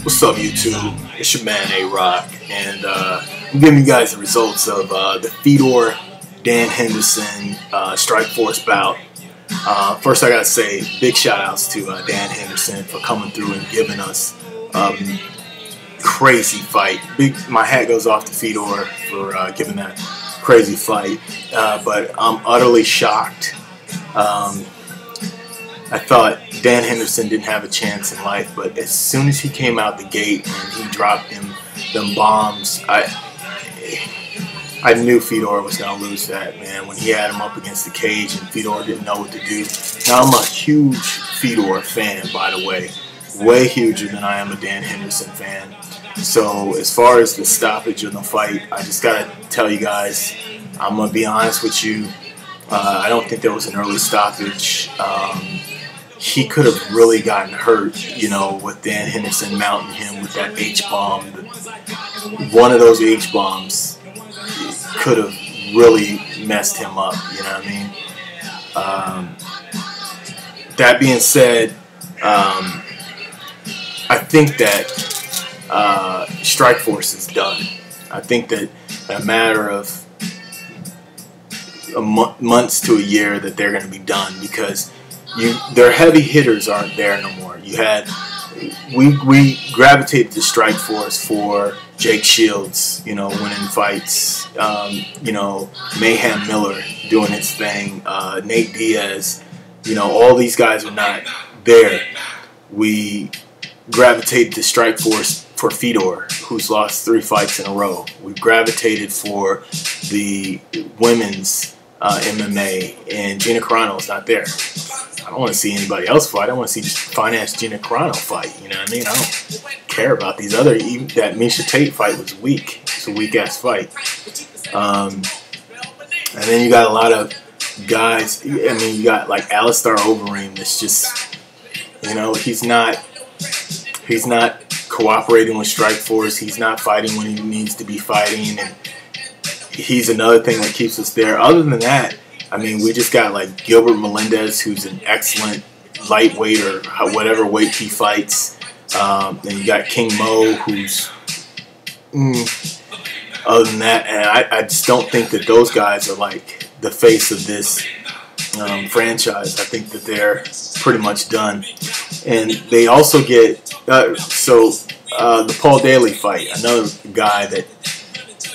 What's up, YouTube? It's your man A-Rock, and I'm giving you guys the results of the Fedor Dan Henderson Strikeforce bout. First, I gotta say big shout outs to Dan Henderson for coming through and giving us crazy fight. My hat goes off to Fedor for giving that crazy fight, but I'm utterly shocked. I thought Dan Henderson didn't have a chance in life, but as soon as he came out the gate and he dropped them bombs, I knew Fedor was going to lose that, man. When he had him up against the cage and Fedor didn't know what to do. Now, I'm a huge Fedor fan, by the way. Way huger than I am a Dan Henderson fan. So as far as the stoppage of the fight, I just got to tell you guys, I'm going to be honest with you. I don't think there was an early stoppage. He could have really gotten hurt, you know, with Dan Henderson mounting him with that H-bomb. One of those H-bombs could have really messed him up, you know what I mean? That being said, I think that Strikeforce is done. I think that a matter of months to a year that they're going to be done, because their heavy hitters aren't there no more. We gravitated to Strikeforce for Jake Shields, you know, winning fights, you know, Mayhem Miller doing his thing, Nate Diaz, you know, all these guys are not there. We gravitated to Strikeforce for Fedor, who's lost 3 fights in a row. We gravitated for the women's MMA, and Gina Carano's not there. I don't want to see anybody else fight. I want to see fine-ass Gina Carano fight. You know what I mean? I don't care about these other. Even that Misha Tate fight was weak. It's a weak-ass fight. And then you got a lot of guys. I mean, you got like Alistair Overeem. That's just, you know, he's not cooperating with Strikeforce. He's not fighting when he needs to be fighting, and he's another thing that keeps us there. Other than that, I mean, we just got like Gilbert Melendez, who's an excellent lightweight or whatever weight he fights. Then you got King Mo, who's other than that, and I just don't think that those guys are like the face of this franchise. I think that they're pretty much done. And they also get the Paul Daly fight, another guy that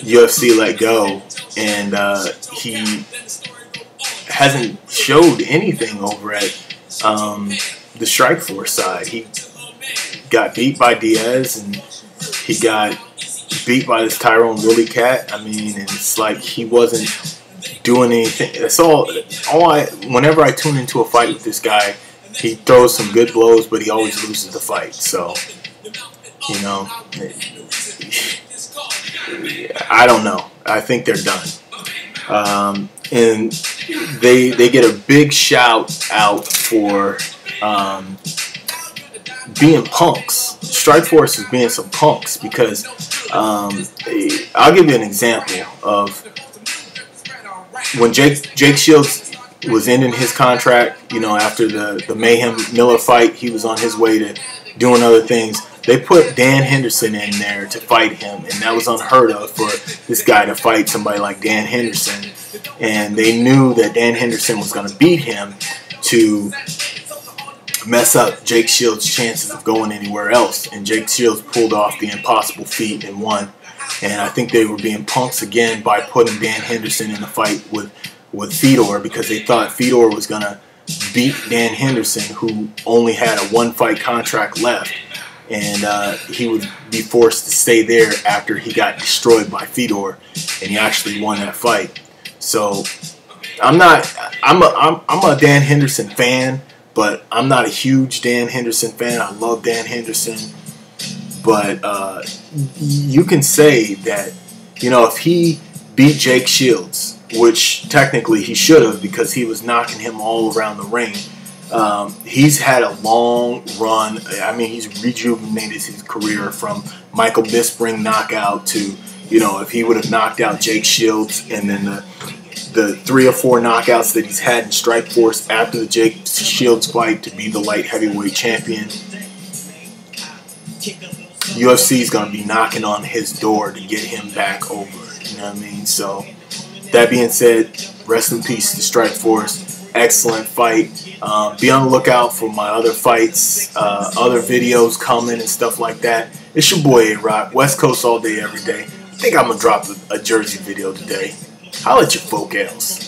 UFC let go, and he hasn't showed anything over at the Strikeforce side. He got beat by Diaz, and he got beat by this Tyrone Woodley cat. I mean, and it's like he wasn't doing anything. That's all. Whenever I tune into a fight with this guy, he throws some good blows, but he always loses the fight. So, you know, I don't know. I think they're done. And they get a big shout out for being punks. Strikeforce is being some punks, because I'll give you an example of when Jake Shields was ending his contract. You know, after the Mayhem Miller fight, he was on his way to doing other things. They put Dan Henderson in there to fight him, and that was unheard of for this guy to fight somebody like Dan Henderson. And they knew that Dan Henderson was going to beat him to mess up Jake Shields' chances of going anywhere else. And Jake Shields pulled off the impossible feat and won. And I think they were being punks again by putting Dan Henderson in the fight with Fedor, because they thought Fedor was going to beat Dan Henderson, who only had a 1-fight contract left. And he would be forced to stay there after he got destroyed by Fedor, and he actually won that fight. So I'm a Dan Henderson fan, but I'm not a huge Dan Henderson fan. I love Dan Henderson, but you can say that, you know, if he beat Jake Shields, which technically he should have, because he was knocking him all around the ring. He's had a long run. I mean, he's rejuvenated his career from Michael Bisping knockout to, you know, if he would have knocked out Jake Shields, and then the 3 or 4 knockouts that he's had in Strikeforce after the Jake Shields fight to be the light heavyweight champion. UFC is going to be knocking on his door to get him back over. You know what I mean? So, that being said, rest in peace to Strikeforce. Excellent fight. Be on the lookout for my other fights, other videos coming and stuff like that. It's your boy A-Rock, West Coast all day, every day. I think I'm going to drop a Jersey video today. Holla at your folk else.